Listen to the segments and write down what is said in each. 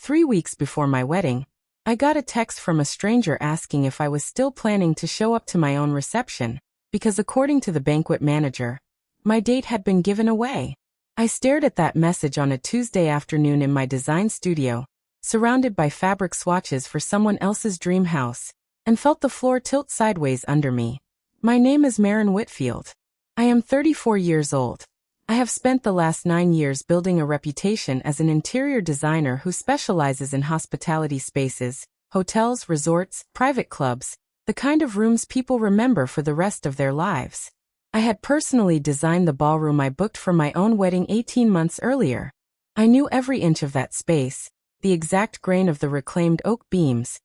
3 weeks before my wedding, I got a text from a stranger asking if I was still planning to show up to my own reception, because according to the banquet manager, my date had been given away. I stared at that message on a Tuesday afternoon in my design studio, surrounded by fabric swatches for someone else's dream house, and felt the floor tilt sideways under me. My name is Maren Whitfield. I am 34 years old. I have spent the last 9 years building a reputation as an interior designer who specializes in hospitality spaces, hotels, resorts, private clubs, the kind of rooms people remember for the rest of their lives. I had personally designed the ballroom I booked for my own wedding 18 months earlier. I knew every inch of that space, the exact grain of the reclaimed oak beams,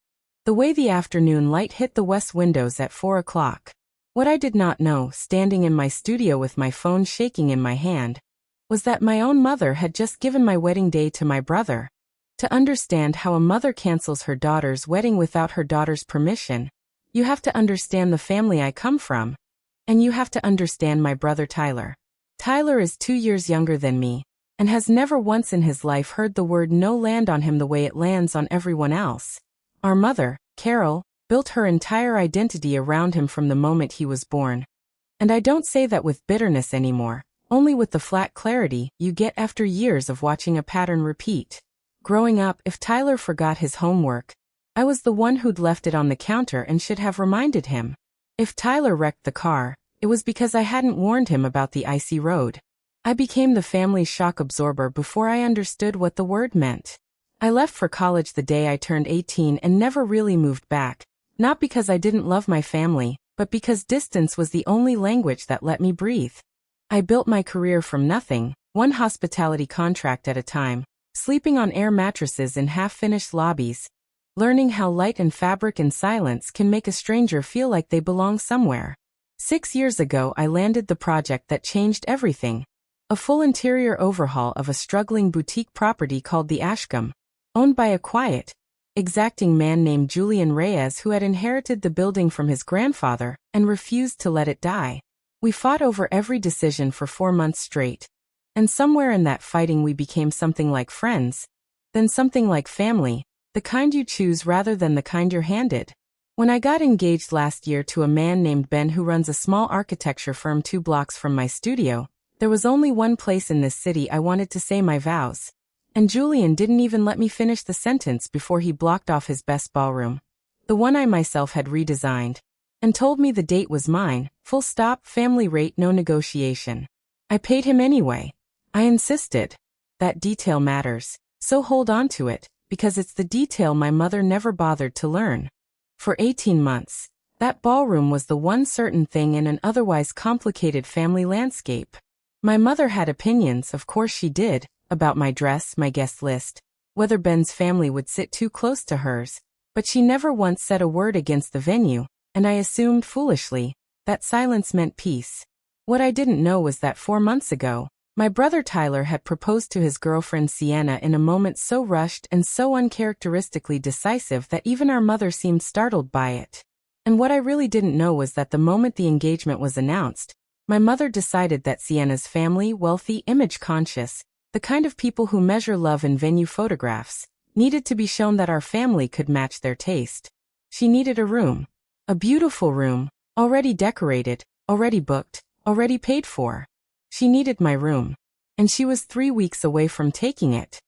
the way the afternoon light hit the west windows at 4 o'clock. What I did not know, standing in my studio with my phone shaking in my hand, was that my own mother had just given my wedding day to my brother. To understand how a mother cancels her daughter's wedding without her daughter's permission, you have to understand the family I come from. And you have to understand my brother Tyler. Tyler is 2 years younger than me, and has never once in his life heard the word no land on him the way it lands on everyone else. Our mother, Carol, built her entire identity around him from the moment he was born. And I don't say that with bitterness anymore, only with the flat clarity you get after years of watching a pattern repeat. Growing up, if Tyler forgot his homework, I was the one who'd left it on the counter and should have reminded him. If Tyler wrecked the car, it was because I hadn't warned him about the icy road. I became the family's shock absorber before I understood what the word meant. I left for college the day I turned 18 and never really moved back. Not because I didn't love my family, but because distance was the only language that let me breathe. I built my career from nothing, one hospitality contract at a time, sleeping on air mattresses in half-finished lobbies, learning how light and fabric and silence can make a stranger feel like they belong somewhere. 6 years ago I landed the project that changed everything. A full interior overhaul of a struggling boutique property called the Ashcombe, owned by a quiet, exacting man named Julian Reyes who had inherited the building from his grandfather and refused to let it die. We fought over every decision for 4 months straight. And somewhere in that fighting we became something like friends, then something like family, the kind you choose rather than the kind you're handed. When I got engaged last year to a man named Ben who runs a small architecture firm 2 blocks from my studio, there was only one place in this city I wanted to say my vows. And Julian didn't even let me finish the sentence before he blocked off his best ballroom, the one I myself had redesigned, and told me the date was mine, full stop, family rate, no negotiation. I paid him anyway. I insisted. That detail matters, so hold on to it, because it's the detail my mother never bothered to learn. For 18 months, that ballroom was the one certain thing in an otherwise complicated family landscape. My mother had opinions, of course she did, about my dress, my guest list, whether Ben's family would sit too close to hers, but she never once said a word against the venue, and I assumed foolishly that silence meant peace. What I didn't know was that 4 months ago, my brother Tyler had proposed to his girlfriend Sienna in a moment so rushed and so uncharacteristically decisive that even our mother seemed startled by it. And what I really didn't know was that the moment the engagement was announced, my mother decided that Sienna's family, wealthy, image-conscious, the kind of people who measure love in venue photographs, needed to be shown that our family could match their taste. She needed a room. A beautiful room, already decorated, already booked, already paid for. She needed my room. And she was 3 weeks away from taking it.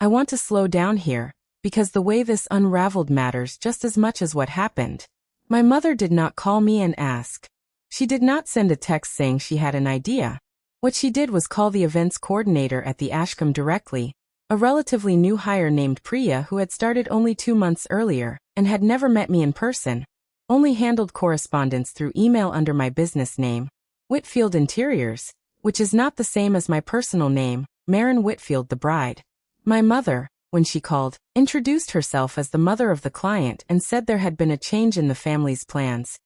I want to slow down here, because the way this unraveled matters just as much as what happened. My mother did not call me and ask. She did not send a text saying she had an idea. What she did was call the events coordinator at the Ashcombe directly, a relatively new hire named Priya who had started only 2 months earlier and had never met me in person, only handled correspondence through email under my business name, Whitfield Interiors, which is not the same as my personal name, Maren Whitfield the bride. My mother, when she called, introduced herself as the mother of the client and said there had been a change in the family's plans,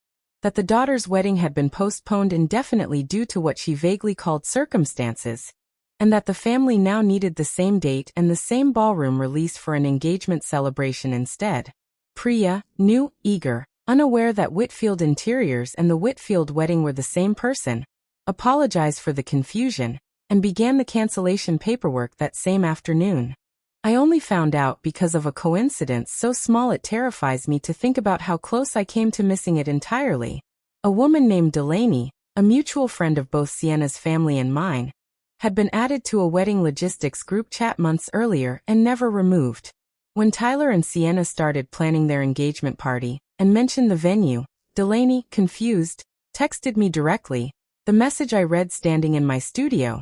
that the daughter's wedding had been postponed indefinitely due to what she vaguely called circumstances, and that the family now needed the same date and the same ballroom release for an engagement celebration instead. Priya, new, eager, unaware that Whitfield Interiors and the Whitfield wedding were the same person, apologized for the confusion, and began the cancellation paperwork that same afternoon. I only found out because of a coincidence so small it terrifies me to think about how close I came to missing it entirely. A woman named Delaney, a mutual friend of both Sienna's family and mine, had been added to a wedding logistics group chat months earlier and never removed. When Tyler and Sienna started planning their engagement party and mentioned the venue, Delaney, confused, texted me directly, the message I read standing in my studio,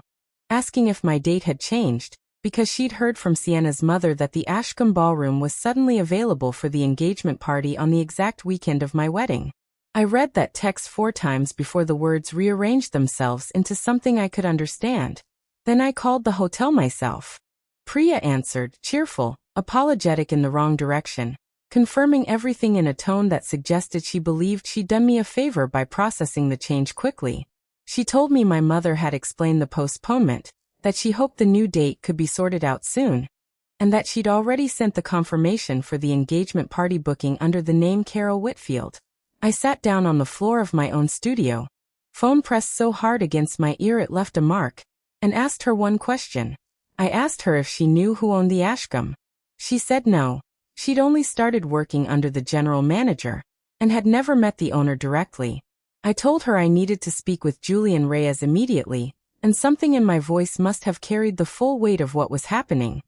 asking if my date had changed, because she'd heard from Sienna's mother that the Ashcombe Ballroom was suddenly available for the engagement party on the exact weekend of my wedding. I read that text 4 times before the words rearranged themselves into something I could understand. Then I called the hotel myself. Priya answered, cheerful, apologetic in the wrong direction, confirming everything in a tone that suggested she believed she'd done me a favor by processing the change quickly. She told me my mother had explained the postponement, that she hoped the new date could be sorted out soon, and that she'd already sent the confirmation for the engagement party booking under the name Carol Whitfield. I sat down on the floor of my own studio, phone pressed so hard against my ear it left a mark, and asked her one question. I asked her if she knew who owned the Ashcombe. She said no. She'd only started working under the general manager, and had never met the owner directly. I told her I needed to speak with Julian Reyes immediately, and something in my voice must have carried the full weight of what was happening,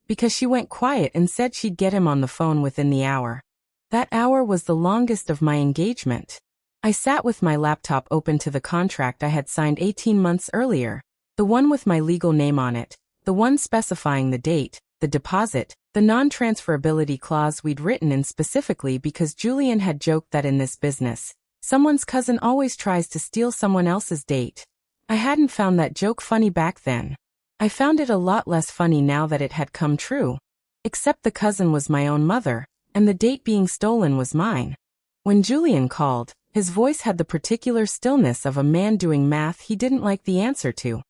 because she went quiet and said she'd get him on the phone within the hour. That hour was the longest of my engagement. I sat with my laptop open to the contract I had signed 18 months earlier, the one with my legal name on it, the one specifying the date, the deposit, the non-transferability clause we'd written in specifically because Julian had joked that in this business, someone's cousin always tries to steal someone else's date. I hadn't found that joke funny back then. I found it a lot less funny now that it had come true. Except the cousin was my own mother, and the date being stolen was mine. When Julian called, his voice had the particular stillness of a man doing math he didn't like the answer to.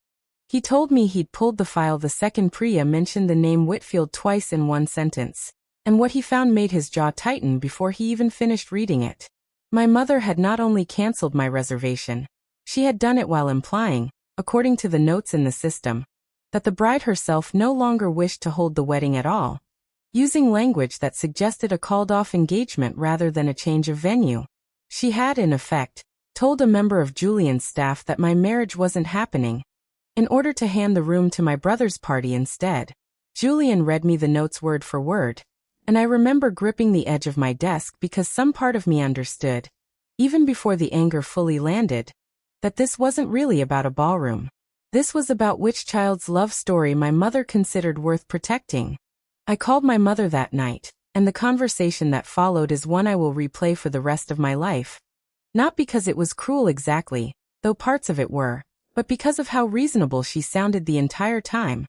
He told me he'd pulled the file the second Priya mentioned the name Whitfield twice in one sentence, and what he found made his jaw tighten before he even finished reading it. My mother had not only cancelled my reservation, she had done it while implying, according to the notes in the system, that the bride herself no longer wished to hold the wedding at all, using language that suggested a called-off engagement rather than a change of venue. She had, in effect, told a member of Julian's staff that my marriage wasn't happening, in order to hand the room to my brother's party instead. Julian read me the notes word for word, and I remember gripping the edge of my desk because some part of me understood, even before the anger fully landed, that this wasn't really about a ballroom. This was about which child's love story my mother considered worth protecting. I called my mother that night, and the conversation that followed is one I will replay for the rest of my life. Not because it was cruel exactly, though parts of it were, but because of how reasonable she sounded the entire time,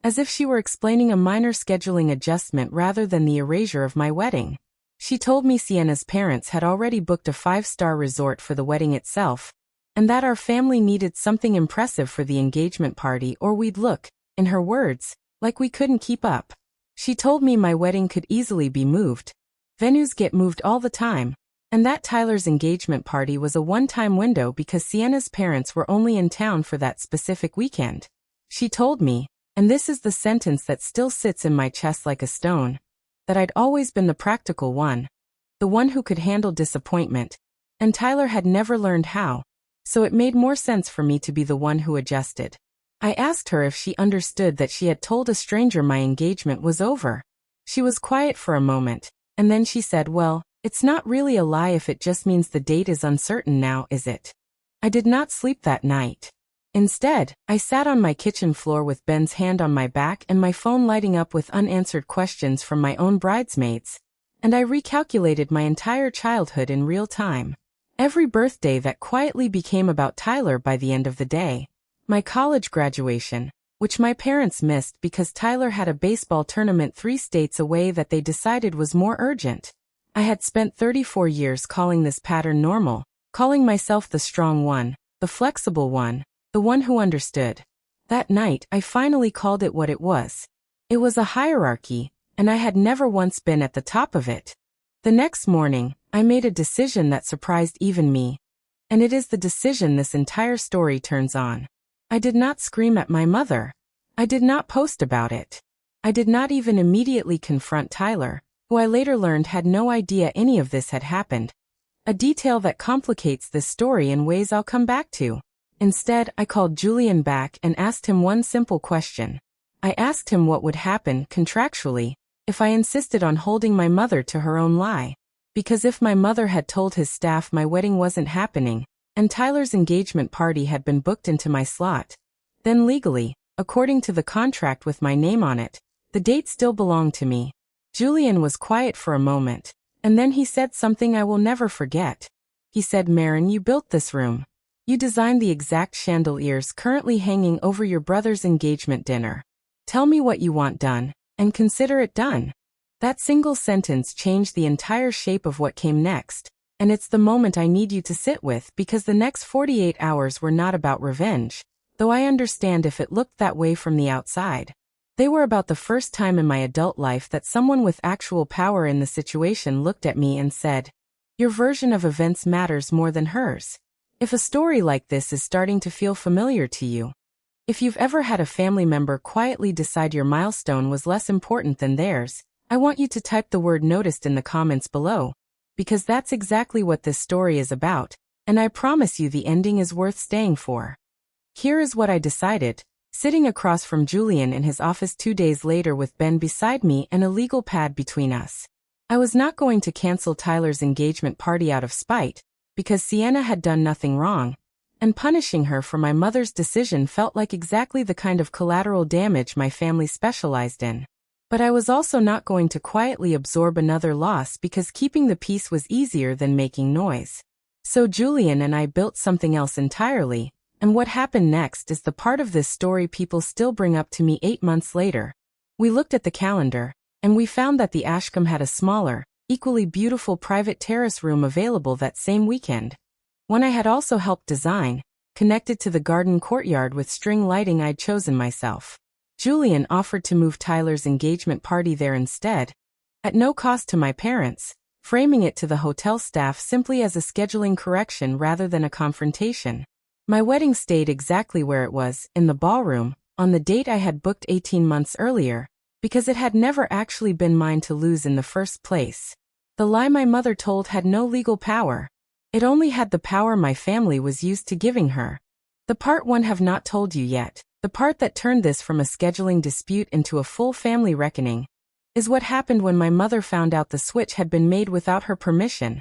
as if she were explaining a minor scheduling adjustment rather than the erasure of my wedding. She told me Sienna's parents had already booked a 5-star resort for the wedding itself, and that our family needed something impressive for the engagement party or we'd look, in her words, like we couldn't keep up. She told me my wedding could easily be moved. Venues get moved all the time, and that Tyler's engagement party was a one-time window because Sienna's parents were only in town for that specific weekend. She told me, and this is the sentence that still sits in my chest like a stone, that I'd always been the practical one, the one who could handle disappointment, and Tyler had never learned how, so it made more sense for me to be the one who adjusted. I asked her if she understood that she had told a stranger my engagement was over. She was quiet for a moment, and then she said, well, it's not really a lie if it just means the date is uncertain now, is it? I did not sleep that night. Instead, I sat on my kitchen floor with Ben's hand on my back and my phone lighting up with unanswered questions from my own bridesmaids, and I recalculated my entire childhood in real time. Every birthday that quietly became about Tyler by the end of the day. My college graduation, which my parents missed because Tyler had a baseball tournament 3 states away that they decided was more urgent. I had spent 34 years calling this pattern normal, calling myself the strong one, the flexible one, the one who understood. That night, I finally called it what it was. It was a hierarchy, and I had never once been at the top of it. The next morning, I made a decision that surprised even me. And it is the decision this entire story turns on. I did not scream at my mother. I did not post about it. I did not even immediately confront Tyler, who I later learned had no idea any of this had happened. A detail that complicates this story in ways I'll come back to. Instead, I called Julian back and asked him one simple question. I asked him what would happen, contractually, if I insisted on holding my mother to her own lie. Because if my mother had told his staff my wedding wasn't happening, and Tyler's engagement party had been booked into my slot, then legally, according to the contract with my name on it, the date still belonged to me. Julian was quiet for a moment, and then he said something I will never forget. He said, "Maren, you built this room. You designed the exact chandeliers currently hanging over your brother's engagement dinner. Tell me what you want done, and consider it done." That single sentence changed the entire shape of what came next, and it's the moment I need you to sit with because the next 48 hours were not about revenge, though I understand if it looked that way from the outside. They were about the first time in my adult life that someone with actual power in the situation looked at me and said, "Your version of events matters more than hers." If a story like this is starting to feel familiar to you, if you've ever had a family member quietly decide your milestone was less important than theirs, I want you to type the word "noticed" in the comments below, because that's exactly what this story is about, and I promise you the ending is worth staying for. Here is what I decided, sitting across from Julian in his office 2 days later with Ben beside me and a legal pad between us. I was not going to cancel Tyler's engagement party out of spite, because Sienna had done nothing wrong, and punishing her for my mother's decision felt like exactly the kind of collateral damage my family specialized in. But I was also not going to quietly absorb another loss because keeping the peace was easier than making noise. So Julian and I built something else entirely, and what happened next is the part of this story people still bring up to me 8 months later. We looked at the calendar, and we found that the Ashcombe had a smaller, equally beautiful private terrace room available that same weekend. One I had also helped design, connected to the garden courtyard with string lighting I'd chosen myself. Julian offered to move Tyler's engagement party there instead, at no cost to my parents, framing it to the hotel staff simply as a scheduling correction rather than a confrontation. My wedding stayed exactly where it was, in the ballroom, on the date I had booked 18 months earlier, because it had never actually been mine to lose in the first place. The lie my mother told had no legal power. It only had the power my family was used to giving her. The part one have not told you yet, the part that turned this from a scheduling dispute into a full family reckoning, is what happened when my mother found out the switch had been made without her permission.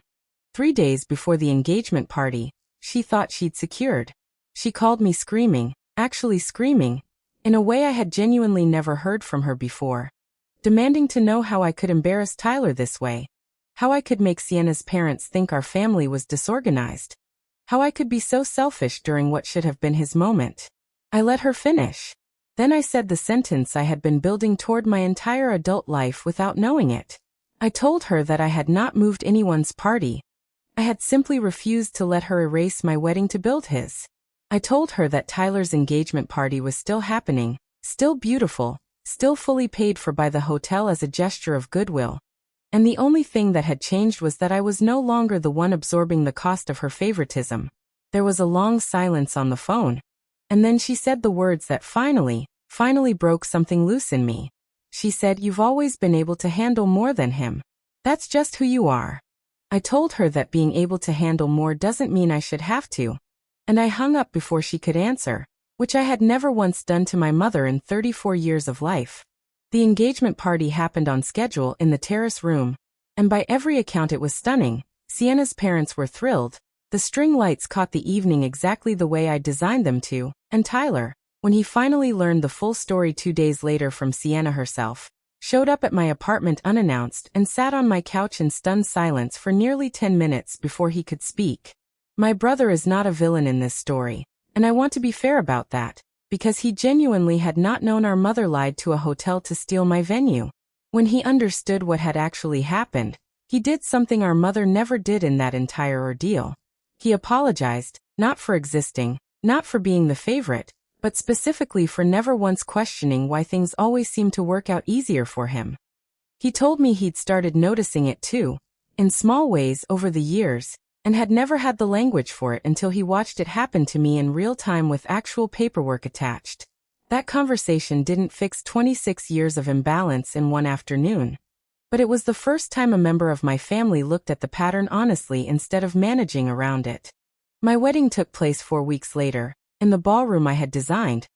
3 days before the engagement party, she thought she'd secured. She called me screaming, actually screaming, in a way I had genuinely never heard from her before, demanding to know how I could embarrass Tyler this way, how I could make Sienna's parents think our family was disorganized, how I could be so selfish during what should have been his moment. I let her finish. Then I said the sentence I had been building toward my entire adult life without knowing it. I told her that I had not moved anyone's party. I had simply refused to let her erase my wedding to build his. I told her that Tyler's engagement party was still happening, still beautiful, still fully paid for by the hotel as a gesture of goodwill. And the only thing that had changed was that I was no longer the one absorbing the cost of her favoritism. There was a long silence on the phone. And then she said the words that finally broke something loose in me. She said, "You've always been able to handle more than him. That's just who you are." I told her that being able to handle more doesn't mean I should have to. And I hung up before she could answer, which I had never once done to my mother in 34 years of life. The engagement party happened on schedule in the terrace room, and by every account it was stunning. Sienna's parents were thrilled. The string lights caught the evening exactly the way I designed them to, and Tyler, when he finally learned the full story 2 days later from Sienna herself, showed up at my apartment unannounced and sat on my couch in stunned silence for nearly 10 minutes before he could speak. My brother is not a villain in this story, and I want to be fair about that, because he genuinely had not known our mother lied to a hotel to steal my venue. When he understood what had actually happened, he did something our mother never did in that entire ordeal. He apologized, not for existing, not for being the favorite, but specifically for never once questioning why things always seemed to work out easier for him. He told me he'd started noticing it too, in small ways over the years, and had never had the language for it until he watched it happen to me in real time with actual paperwork attached. That conversation didn't fix 26 years of imbalance in one afternoon. But it was the first time a member of my family looked at the pattern honestly instead of managing around it. My wedding took place 4 weeks later, in the ballroom I had designed,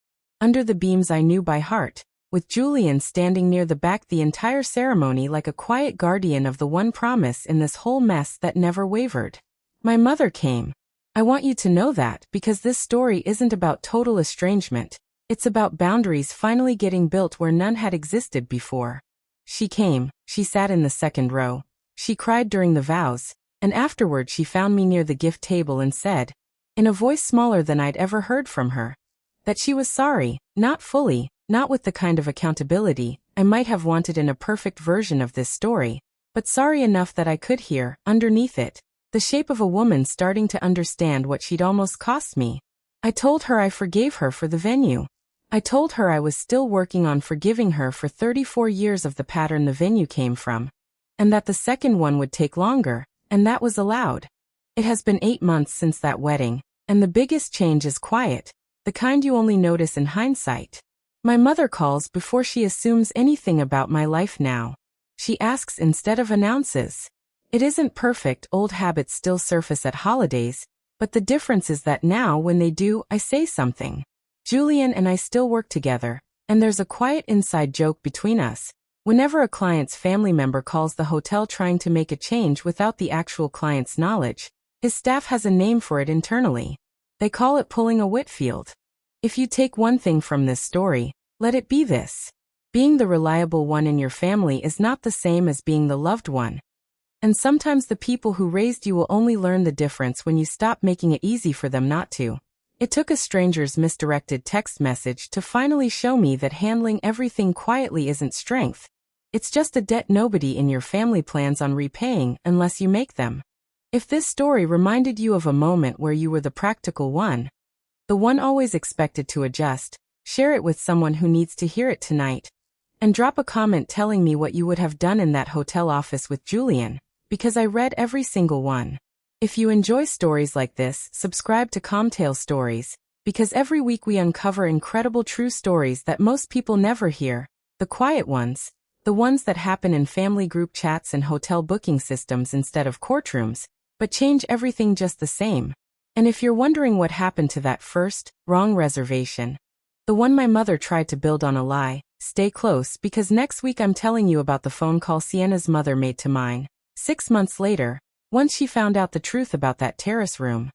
under the beams I knew by heart, with Julian standing near the back the entire ceremony like a quiet guardian of the one promise in this whole mess that never wavered. My mother came. I want you to know that because this story isn't about total estrangement, it's about boundaries finally getting built where none had existed before. She came, she sat in the second row, she cried during the vows, and afterward she found me near the gift table and said, in a voice smaller than I'd ever heard from her, that she was sorry, not fully, not with the kind of accountability I might have wanted in a perfect version of this story, but sorry enough that I could hear, underneath it, the shape of a woman starting to understand what she'd almost cost me. I told her I forgave her for the venue. I told her I was still working on forgiving her for 34 years of the pattern the venue came from, and that the second one would take longer, and that was allowed. It has been 8 months since that wedding, and the biggest change is quiet, the kind you only notice in hindsight. My mother calls before she assumes anything about my life now. She asks instead of announces. It isn't perfect, old habits still surface at holidays, but the difference is that now when they do, I say something. Julian and I still work together, and there's a quiet inside joke between us. Whenever a client's family member calls the hotel trying to make a change without the actual client's knowledge, his staff has a name for it internally. They call it pulling a Whitfield. If you take one thing from this story, let it be this. Being the reliable one in your family is not the same as being the loved one. And sometimes the people who raised you will only learn the difference when you stop making it easy for them not to. It took a stranger's misdirected text message to finally show me that handling everything quietly isn't strength. It's just a debt nobody in your family plans on repaying unless you make them. If this story reminded you of a moment where you were the practical one, the one always expected to adjust, share it with someone who needs to hear it tonight. And drop a comment telling me what you would have done in that hotel office with Julian, because I read every single one. If you enjoy stories like this, subscribe to Calmtale Stories, because every week we uncover incredible true stories that most people never hear, the quiet ones, the ones that happen in family group chats and hotel booking systems instead of courtrooms, but change everything just the same. And if you're wondering what happened to that first, wrong reservation, the one my mother tried to build on a lie, stay close because next week I'm telling you about the phone call Sienna's mother made to mine. 6 months later, once she found out the truth about that terrace room.